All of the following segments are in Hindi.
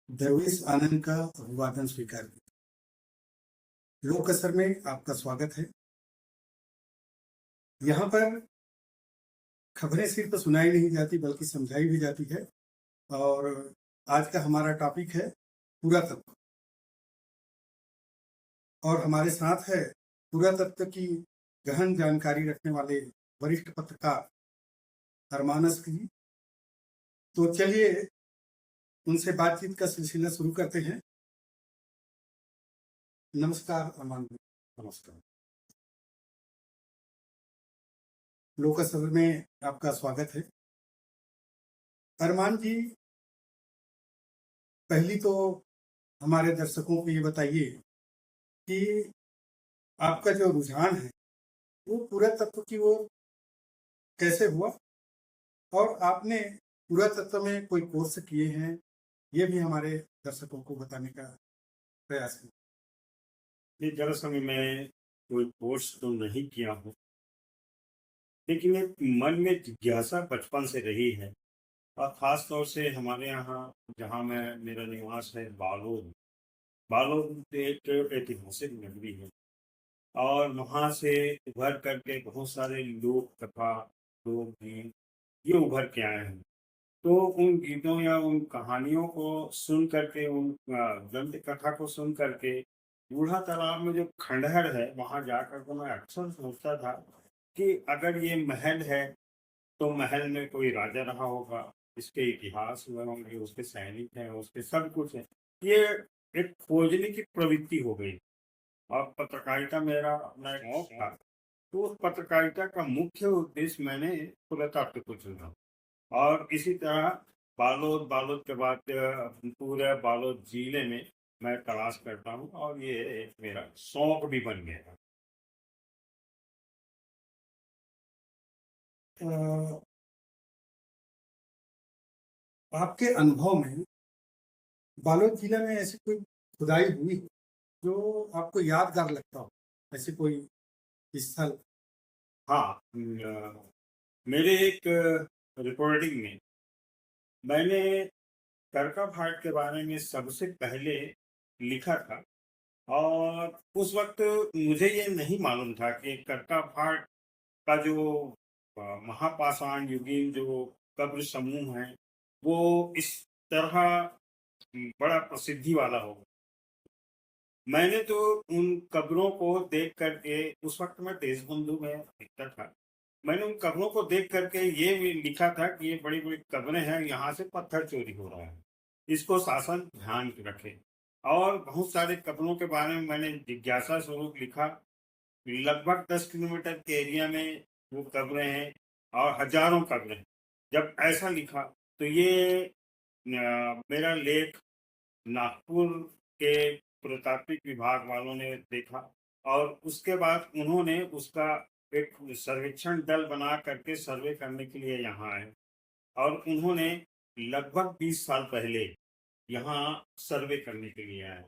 देवेश आनंद का अभिवादन स्वीकार किया। लोक असर में आपका स्वागत है। यहाँ पर खबरें सिर्फ सुनाई नहीं जाती बल्कि समझाई भी जाती है। और आज का हमारा टॉपिक है पुरातत्व। और हमारे साथ है पुरातत्व की गहन जानकारी रखने वाले वरिष्ठ पत्रकार अरमानस जी। तो चलिए उनसे बातचीत का सिलसिला शुरू करते हैं। नमस्कार अरमान जी। नमस्कार। लोक असर में आपका स्वागत है। अरमान जी, पहली तो हमारे दर्शकों को ये बताइए कि आपका जो रुझान है वो पुरातत्व की ओर कैसे हुआ, और आपने पुरातत्व में कोई कोर्स किए हैं, ये भी हमारे दर्शकों को बताने का प्रयास करें। ये दरअसल मैं कोई कोर्स तो नहीं किया हूँ, लेकिन एक मन में जिज्ञासा बचपन से रही है। और ख़ास तौर से हमारे यहाँ जहाँ मैं मेरा निवास है बालोद। बालोद एक ऐतिहासिक नगरी है और वहाँ से उभर करके बहुत सारे लोक कथा, लोक गीत ये उभर के आए हैं। तो उन गीतों या उन कहानियों को सुन करके, उन दंत कथा को सुन करके बूढ़ा तालाब में जो खंडहर है वहां जाकर के मैं अक्सर सोचता था कि अगर ये महल है तो महल में कोई राजा रहा होगा, इसके इतिहास हुए होंगे, उसके सैनिक हैं, उसके सब कुछ है। ये एक खोजने की प्रवृत्ति हो गई। और पत्रकारिता मेरा अपना एक शौक था, तो उस पत्रकारिता का मुख्य उद्देश्य मैंने पुरातत्व को चुना। और इसी तरह बालोद बालोद के बाद पूरे बालोद जिले में मैं तलाश करता हूँ और ये एक मेरा शौक भी बन गया है। आपके अनुभव में बालोद जिले में ऐसी कोई खुदाई हुई हो जो आपको यादगार लगता हो, ऐसे कोई स्थल? हाँ, मेरे एक रिकॉर्डिंग में मैंने करका फाट के बारे में सबसे पहले लिखा था। और उस वक्त मुझे ये नहीं मालूम था कि करका फाट का जो महापाषाण युगीन जो कब्र समूह है वो इस तरह बड़ा प्रसिद्धि वाला होगा। मैंने तो उन कब्रों को देख करके, उस वक्त मैं देशबंधु में लिखता था, मैंने उन कब्रों को देख करके ये भी लिखा था कि ये बड़ी बड़ी कब्रें हैं, यहाँ से पत्थर चोरी हो रहा है, इसको शासन ध्यान रखे। और बहुत सारे कब्रों के बारे में मैंने जिज्ञासा स्वरूप लिखा। लगभग 10 किलोमीटर के एरिया में वो कब्रें हैं और हजारों कब्रें हैं। जब ऐसा लिखा तो ये मेरा लेख नागपुर के पुरातात्विक विभाग वालों ने देखा। और उसके बाद उन्होंने उसका एक सर्वेक्षण दल बना करके सर्वे करने के लिए यहाँ आए। और उन्होंने लगभग 20 साल पहले यहाँ सर्वे करने के लिए आए।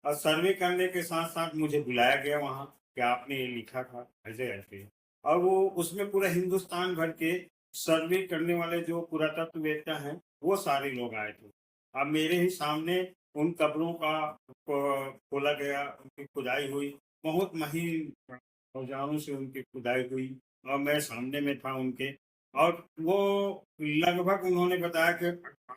और सर्वे करने के साथ साथ मुझे बुलाया गया वहाँ कि आपने ये लिखा था ऐसे ऐसे। और वो उसमें पूरा हिंदुस्तान भर के सर्वे करने वाले जो पुरातत्ववेत्ता हैं वो सारे लोग आए थे। अब मेरे ही सामने उन कब्रों का खोला गया, उनकी खुदाई हुई, बहुत महीन औजारों से उनकी खुदाई हुई और मैं सामने में था उनके। और वो लगभग उन्होंने बताया कि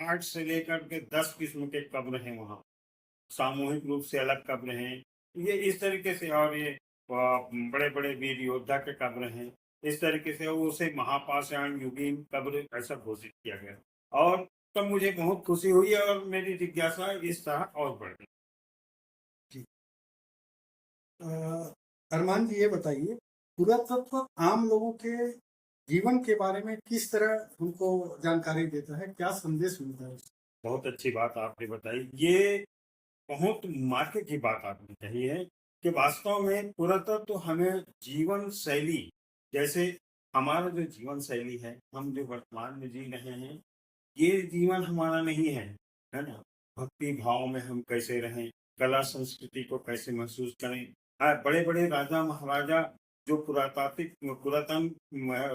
8 से लेकर के 10 किस्म के कब्र हैं वहाँ, सामूहिक रूप से अलग कब्र हैं। ये इस तरीके से। और ये बड़े बड़े वीर योद्धा के कब्र हैं। इस तरीके से उसे महापाषाण युगीन कब्र ऐसा घोषित किया गया। और तब मुझे बहुत खुशी हुई और मेरी जिज्ञासा इस तरह और बढ़ गई। जी। अरमान जी, ये बताइए, पुरातत्व आम लोगों के जीवन के बारे में किस तरह उनको जानकारी देता है, क्या संदेश मिलता है उससे? बहुत अच्छी बात आपने बताई। ये बहुत मार्के की बात आपने कही है कि वास्तव में पुरातत्व तो हमें जीवन शैली, जैसे हमारा जो जीवन शैली है, हम जो वर्तमान में जी रहे हैं, ये जीवन हमारा नहीं है ना? भक्ति भाव में हम कैसे रहें, कला संस्कृति को कैसे महसूस करें। हाँ, बड़े बड़े राजा महाराजा जो पुरातात्विक पुरातन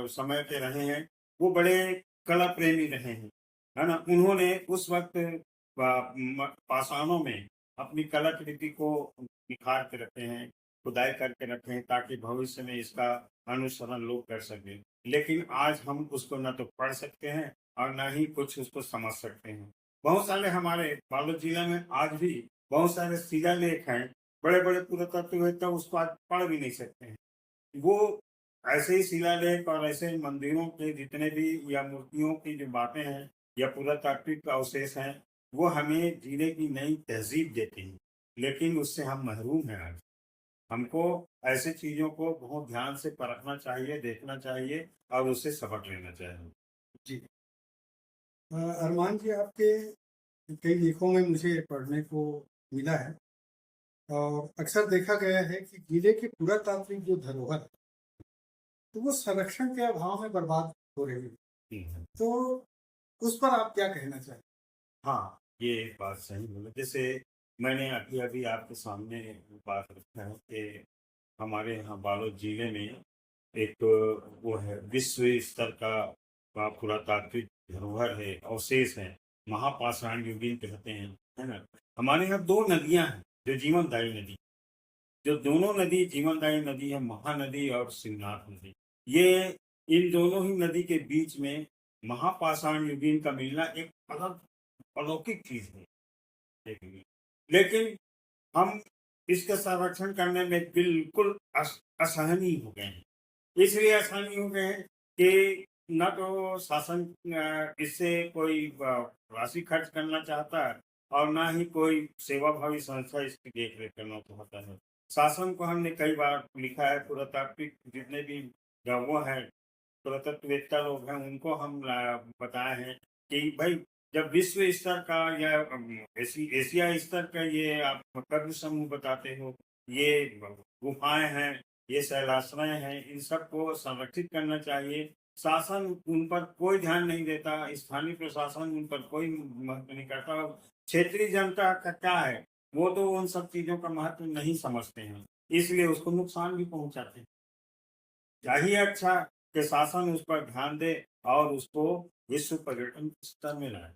समय के रहे हैं, वो बड़े कला प्रेमी रहे हैं, है ना? उन्होंने उस वक्त पाषाणों में अपनी कलाकृति को निखार के रखे हैं, खुदाई करके रखे हैं, ताकि भविष्य में इसका अनुसरण लोग कर सकें। लेकिन आज हम उसको न तो पढ़ सकते हैं और न ही कुछ उसको समझ सकते हैं। बहुत सारे हमारे बालोद जिला में आज भी बहुत सारे शिलालेख हैं, बड़े-बड़े पुरातत्ववेत्ता उसको आज पढ़ भी नहीं सकते हैं। वो ऐसे ही शिलालेख और ऐसे मंदिरों के जितने भी या मूर्तियों की जो बातें हैं या पुरातात्विक अवशेष हैं, वो हमें जीने की नई तहज़ीब देते हैं। लेकिन उससे हम महरूम हैं आज। हमको ऐसी चीज़ों को बहुत ध्यान से परखना चाहिए, देखना चाहिए और उससे सबक लेना चाहिए। जी। अरमान जी, आपके कई लेखों में मुझे पढ़ने को मिला है और अक्सर देखा गया है कि जिले की पुरातात्विक जो धरोहर है, तो वो संरक्षण के अभाव में बर्बाद हो रही है। हुँ। तो उस पर आप क्या कहना चाहें? हाँ, ये बात सही बोले। जैसे मैंने अभी-अभी आपके सामने बात रखा है कि हमारे यहाँ बालोद जिले में एक वो है विश्व स्तर का पुरातात्विक धरोहर है, अवशेष है, महापाषाण युगीन कहते हैं, है ना? हमारे यहाँ 2 नदियाँ हैं, जो जीवनदायी नदी, जो दोनों नदी जीवनदायी नदी है, महानदी और शिवनाथ नदी। ये इन दोनों ही नदी के बीच में महापाषाण युगीन का मिलना एक अलग अलौकिक चीज़ है, देखिए। लेकिन हम इसका संरक्षण करने में बिल्कुल असहनीय हो गए हैं। इसलिए असहनीय हो गए हैं कि ना तो शासन इससे कोई राशि खर्च करना चाहता है और ना ही कोई सेवाभावी संस्था इसकी देख-रेख करना चाहता है। शासन को हमने कई बार लिखा है, पुरातात्विक जितने भी वो हैं, पुरातत्ववेत्ता लोग हैं, उनको हम बताए हैं कि भाई जब विश्व स्तर का या एशिया स्तर का ये आप कद्र समूह बताते हो, ये गुफाएँ हैं, ये शैलाश्रय हैं, इन सबको संरक्षित करना चाहिए। शासन उन पर कोई ध्यान नहीं देता, स्थानीय प्रशासन उन पर कोई महत्व नहीं करता। क्षेत्रीय जनता का क्या है, वो तो उन सब चीज़ों का महत्व नहीं समझते हैं, इसलिए उसको नुकसान भी पहुँचाते हैं। चाहिए अच्छा कि शासन उस पर ध्यान दे और उसको विश्व पर्यटन स्तर में लाए।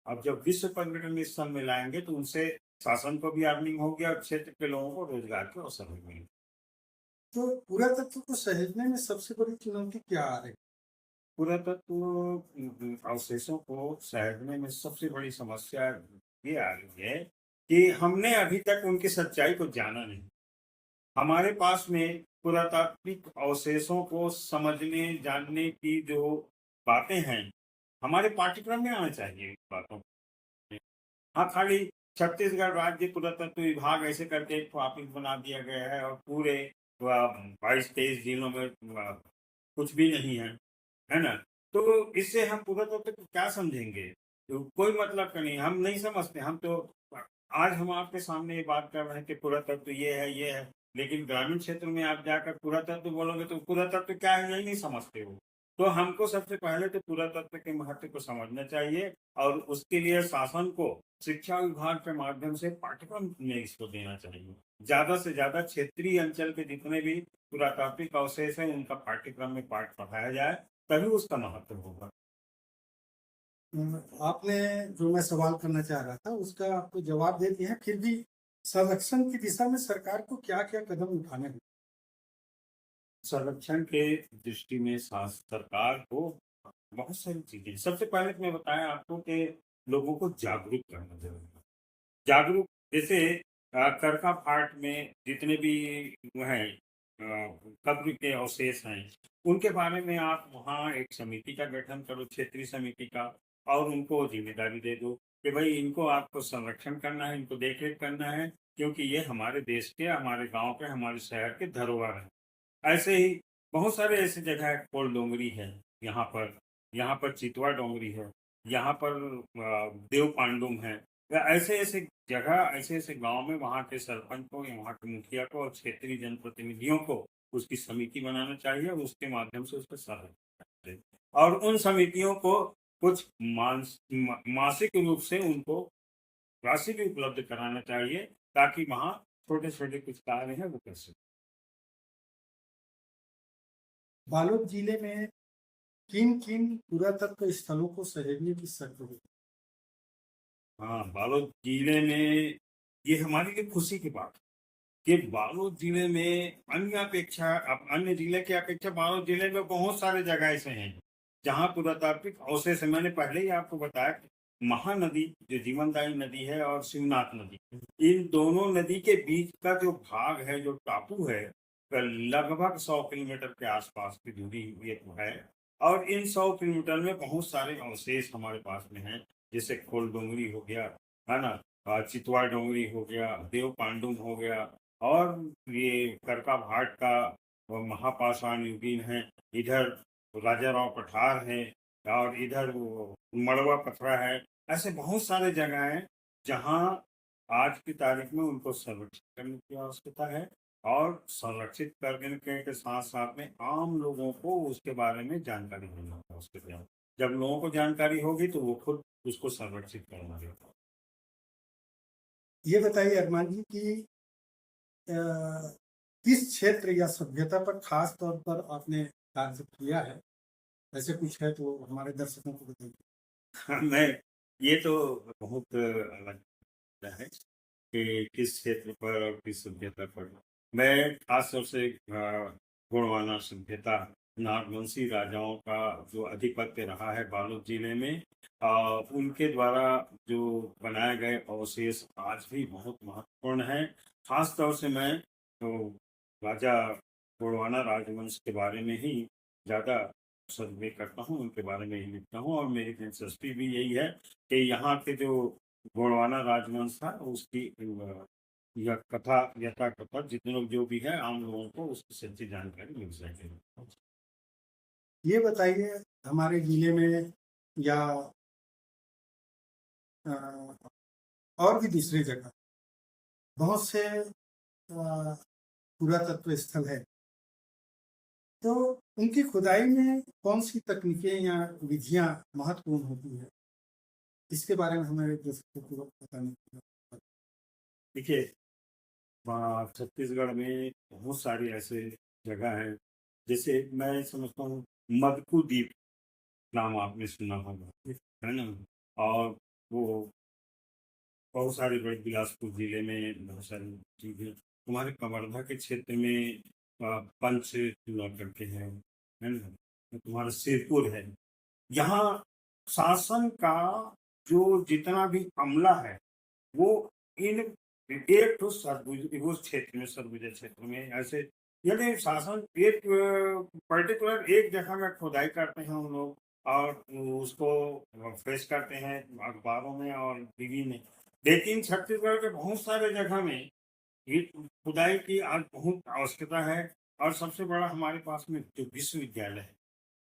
अब जब विश्व पर्यटन स्थल में लाएँगे तो उनसे शासन को भी अर्निंग होगी और क्षेत्र के लोगों को रोजगार के अवसर भी मिलेंगे। तो पुरातत्व को सहेजने में सबसे बड़ी चुनौती क्या आ रही है? पुरातत्व अवशेषों को सहेजने में सबसे बड़ी समस्या ये आ रही है कि हमने अभी तक उनकी सच्चाई को जाना नहीं। हमारे पास में पुरातात्विक अवशेषों को समझने, जानने की जो बातें हैं, हमारे पाठ्यक्रम में आना चाहिए इन बातों को। हाँ, खाली छत्तीसगढ़ राज्य पुरातत्व विभाग ऐसे करके एक ऑफिस बना दिया गया है और पूरे 22-23 जिलों में कुछ भी नहीं है, है ना? तो इससे हम पुरातत्व को क्या समझेंगे? तो कोई मतलब का नहीं, हम नहीं समझते, हम तो आज हम आपके सामने ये बात कर रहे हैं कि पुरातत्व ये है, लेकिन ग्रामीण क्षेत्र में आप जाकर पुरातत्व बोलोगे तो पुरातत्व क्या है यही नहीं समझते हो। तो हमको सबसे पहले तो पुरातत्व के महत्व को समझना चाहिए और उसके लिए शासन को शिक्षा विभाग के माध्यम से पाठ्यक्रम में इसको देना चाहिए। ज़्यादा से ज़्यादा क्षेत्रीय अंचल के जितने भी पुरातात्विक अवशेष हैं, उनका पाठ्यक्रम में पाठ पढ़ाया जाए, तभी उसका महत्व होगा। आपने जो मैं सवाल करना चाह रहा था उसका आपको जवाब दे दिया है, फिर भी संरक्षण की दिशा में सरकार को क्या-क्या कदम उठाने होंगे? संरक्षण के दृष्टि में सरकार को बहुत सारी चीजें, सबसे पहले तो मैं बताया आपको कि लोगों को जागरूक करना जरूरी है। जागरूक जैसे करका फाट में जितने भी वो हैं कब्र के अवशेष हैं, उनके बारे में आप वहाँ एक समिति का गठन करो, क्षेत्रीय समिति का, और उनको जिम्मेदारी दे दो कि भाई इनको आपको संरक्षण करना है, इनको देख रेख करना है, क्योंकि ये हमारे देश के, हमारे गांव के, हमारे शहर के धरोहर हैं। ऐसे ही बहुत सारे ऐसी जगह है, कोल डोंगरी है यहाँ पर चितवा डोंगरी है, यहाँ पर देव पांडुम है, या ऐसे-ऐसे जगह, ऐसे-ऐसे गाँव में वहाँ के सरपंच को या वहाँ के मुखिया को और क्षेत्रीय जनप्रतिनिधियों को उसकी समिति बनाना चाहिए और उसके माध्यम से उसका सहायता करना चाहिए। और उन समितियों को कुछ मासिक रूप से उनको राशि भी उपलब्ध कराना चाहिए, ताकि वहाँ छोटे-छोटे कुछ कार्य हैं वो कर सकें। बालोद जिले में किन-किन पुरातत्व स्थलों को सहेजने की शर्त होगी? हाँ, बालोद जिले में ये हमारे लिए खुशी की बात है कि बालोद जिले में अन्य जिले की अपेक्षा बालोद जिले में बहुत सारे जगह ऐसे हैं जहाँ पुरातात्विक अवशेष है। मैंने पहले ही आपको बताया कि महानदी जो जीवनदायी नदी है और शिवनाथ नदी, इन दोनों नदी के बीच का जो भाग है, जो टापू है, लगभग 100 किलोमीटर के आसपास की दूरी ये तो है। और इन 100 किलोमीटर में बहुत सारे अवशेष हमारे पास में हैं, जैसे खोल डोंगरी हो गया, है ना, चितवा डोंगरी हो गया, देव पांडुम हो गया, और ये करका भाट का वो महापाषाण युगीन है, इधर राजा राव पठार है, और इधर वो मड़वा पथरा है। ऐसे बहुत सारे जगह हैं जहाँ आज की तारीख में उनको संरक्षित करने की आवश्यकता है, और संरक्षित करने के साथ साथ में आम लोगों को उसके बारे में जानकारी देना होगा। उसके बाद जब लोगों को जानकारी होगी तो वो खुद उसको संरक्षित करेंगे। ये बताइए अरमान जी कि किस क्षेत्र या सभ्यता पर खास तौर पर आपने कार्य किया है? ऐसे कुछ है तो हमारे दर्शकों को बताइए। मैं ये तो बहुत अलग है कि किस क्षेत्र पर और किस सभ्यता पर। मैं खास तौर से गोंडवाना सभ्यता, नागवंशी राजाओं का जो अधिपत्य रहा है बालोद जिले में, उनके द्वारा जो बनाए गए अवशेष आज भी बहुत महत्वपूर्ण हैं। खास तौर से मैं तो राजा गोंडवाना राजवंश के बारे में ही ज़्यादा सर्वे करता हूँ, उनके बारे में ही लिखता हूँ, और मेरी दिलचस्पी भी यही है कि यहाँ के जो गोंडवाना राजवंश था उसकी यह कथा यथा कथा जितने लोग जो भी है आम लोगों को उसकी सच्ची जानकारी मिल सके। ये बताइए हमारे जिले में या अ, और भी दूसरी जगह बहुत से पुरातत्व स्थल है, तो उनकी खुदाई में कौन सी तकनीकें या विधियां महत्वपूर्ण होती है? इसके बारे में हमारे दर्शकों को बताने की। देखिए, छत्तीसगढ़ में बहुत सारी ऐसे जगह हैं, जैसे मैं समझता हूँ मदकू द्वीप नाम आपने सुना होगा, है ना, और वो बहुत सारे बड़े बिलासपुर जिले में बहुत सारी चीजें, तुम्हारे कवर्धा के क्षेत्र में पंच हुआ करके है ना, तुम्हारा सिरपुर है। यहाँ शासन का जो जितना भी अमला है वो इन एक तो सरगुज उस क्षेत्र में सरगुजा क्षेत्र में ऐसे, यदि शासन एक पर्टिकुलर एक जगह में खुदाई करते हैं उन लोग, और उसको पेश करते हैं अखबारों में और टीवी में। लेकिन छत्तीसगढ़ के बहुत सारे जगह में ये खुदाई की आज बहुत आवश्यकता है। और सबसे बड़ा हमारे पास में जो विश्वविद्यालय है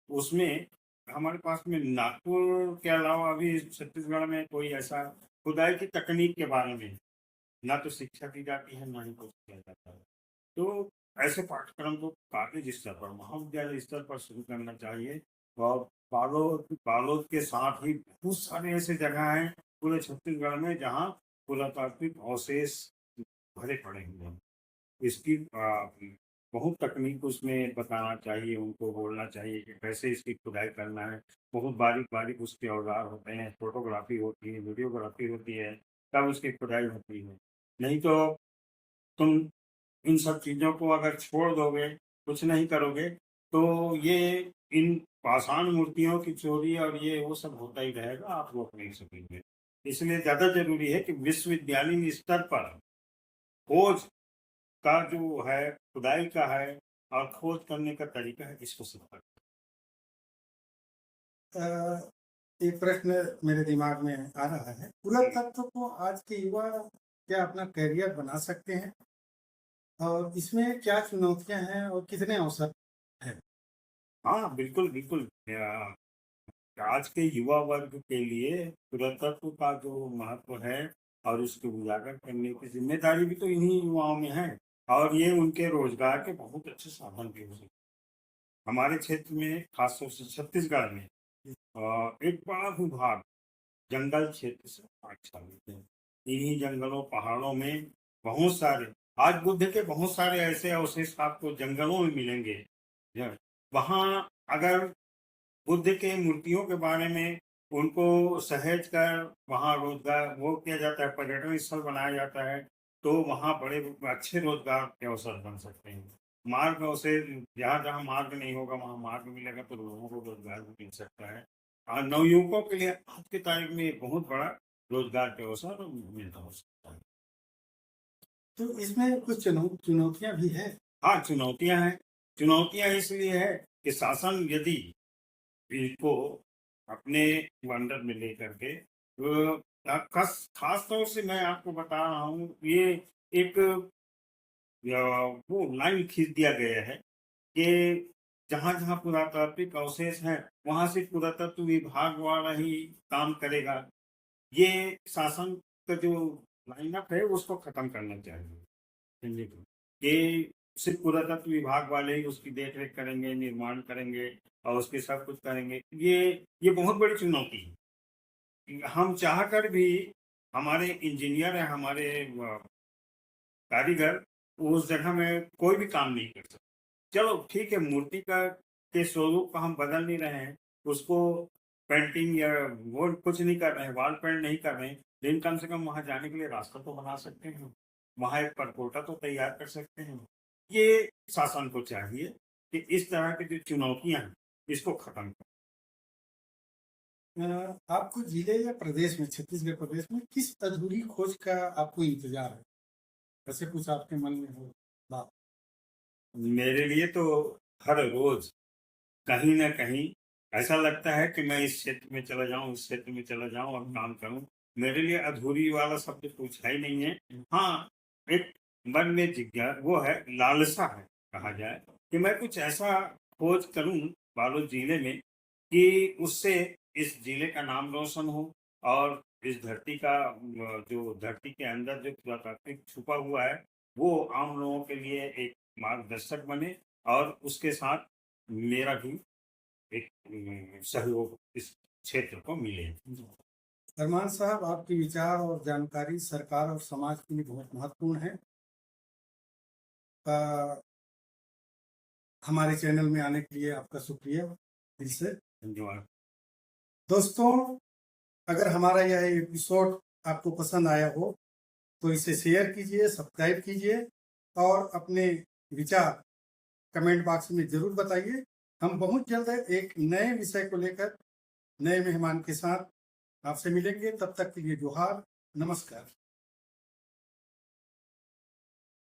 उसमें हमारे पास में नागपुर के अलावा अभी छत्तीसगढ़ में कोई ऐसा खुदाई की तकनीक के बारे में ना तो शिक्षा दी जाती है, ना ही कुछ किया जाता है। तो ऐसे पाठ्यक्रम को कॉलेज स्तर पर, महाविद्यालय स्तर पर शुरू करना चाहिए। और बालोद बालोद के साथ ही बहुत सारे ऐसे जगह हैं पूरे छत्तीसगढ़ में जहाँ पुरातात्विक अवशेष भरे पड़े हुए हैं। इसकी बहुत तकनीक उसमें बताना चाहिए, उनको बोलना चाहिए कि कैसे इसकी खुदाई करना है। बहुत बारीक-बारीक उसके औज़ार होते हैं, फ़ोटोग्राफ़ी होती है, वीडियोग्राफ़ी होती है, तब उसकी खुदाई होती है। नहीं तो तुम इन सब चीज़ों को अगर छोड़ दोगे, कुछ नहीं करोगे, तो ये इन पाषाण मूर्तियों की चोरी और ये वो सब होता ही रहेगा, आप रोक नहीं सकेंगे। इसलिए ज़्यादा ज़रूरी है कि विश्वविद्यालय स्तर पर खोज का जो है, खुदाई का है, और खोज करने का तरीका है, इसको सीखा। एक प्रश्न मेरे दिमाग में आ रहा है, पुरातत्व को आज के युवा क्या अपना करियर बना सकते हैं, और इसमें क्या चुनौतियां हैं और कितने अवसर हैं? हाँ, बिल्कुल, बिल्कुल। आज के युवा वर्ग के लिए पुरातत्व का जो महत्व है और उसको उजागर करने की ज़िम्मेदारी भी तो इन्हीं युवाओं में है, और ये उनके रोज़गार के बहुत अच्छे साधन भी हो सकते हैं। हमारे क्षेत्र में, खास तौर से छत्तीसगढ़ में एक बड़ा भूभाग जंगल क्षेत्र से आच्छादित है। इन्हीं जंगलों, पहाड़ों में बहुत सारे आज बुद्ध के बहुत सारे ऐसे अवशेष आपको जंगलों में मिलेंगे। ज वहाँ अगर बुद्ध के मूर्तियों के बारे में उनको सहेज कर वहाँ रोजगार वो किया जाता है, पर्यटन स्थल बनाया जाता है, तो वहाँ बड़े अच्छे रोजगार के अवसर बन सकते हैं। मार्ग से जहाँ-जहाँ मार्ग नहीं होगा वहाँ मार्ग मिलेगा तो लोगों को रोजगार भी मिल सकता है। नवयुवकों के लिए आज की तारीख में एक बहुत बड़ा रोजगार के अवसर मिलता हो सकता है। तो इसमें कुछ चुनौतियाँ भी है। हाँ, चुनौतियाँ हैं। चुनौतियाँ इसलिए है कि शासन यदि इसको अपने अंडर में लेकर के खास तौर से मैं आपको बता रहा हूँ, ये एक वो लाइन खींच दिया गया है कि जहाँ-जहाँ पुरातात्विक अवशेष हैं, वहाँ से पुरातत्व विभाग वाला ही काम करेगा। ये शासन का जो लाइनअप है उसको खत्म करना चाहिए। समझे? कि सिर्फ़ पुरातत्व विभाग वाले ही उसकी देख-रेख करेंगे, निर्माण करेंगे और उसके सब कुछ करेंगे। ये बहुत बड़ी चुनौती है। हम चाहकर भी हमारे इंजीनियर हैं, हमारे कारीगर उस जगह में कोई भी काम नहीं कर सकते। चलो ठीक है, मूर्ति का के स्वरूप को हम बदल नहीं रहे हैं, उसको पेंटिंग या वो कुछ नहीं कर रहे हैं, वॉल पेंट नहीं कर रहे हैं, लेकिन कम से कम वहाँ जाने के लिए रास्ता तो बना सकते हैं। वहाँ एक परपोटा तो तैयार कर सकते हैं। ये शासन को चाहिए कि इस तरह की जो चुनौतियाँ हैं, इसको खत्म करें। आपको जिले या प्रदेश में, छत्तीसगढ़ प्रदेश में किस अधूरी खोज का आपको इंतजार है? ऐसे कुछ आपके मन में हो बात? मेरे लिए तो हर रोज़ कहीं न कहीं ऐसा लगता है कि मैं इस क्षेत्र में चला जाऊँ, उस क्षेत्र में चला जाऊँ और काम करूँ। मेरे लिए अधूरी वाला शब्द पूछा ही नहीं है। हाँ, एक मन में वो है, लालसा है कहा जाए कि मैं कुछ ऐसा खोज करूँ बालोद जिले में कि उससे इस जिले का नाम रोशन हो और इस धरती का जो धरती के अंदर जो पुरातात्विक छुपा हुआ है, वो आम लोगों के लिए एक मार्गदर्शक बने और उसके साथ मेरा भी एक सहयोग इस क्षेत्र को मिले। अरमान साहब, आपके विचार और जानकारी सरकार और समाज के लिए बहुत महत्वपूर्ण है। हमारे चैनल में आने के लिए आपका शुक्रिया दिल से। धन्यवाद। दोस्तों, अगर हमारा यह एपिसोड आपको पसंद आया हो तो इसे शेयर कीजिए, सब्सक्राइब कीजिए और अपने विचार कमेंट बॉक्स में ज़रूर बताइए। हम बहुत जल्द एक नए विषय को लेकर नए मेहमान के साथ आपसे मिलेंगे। तब तक के लिए जोहार, नमस्कार।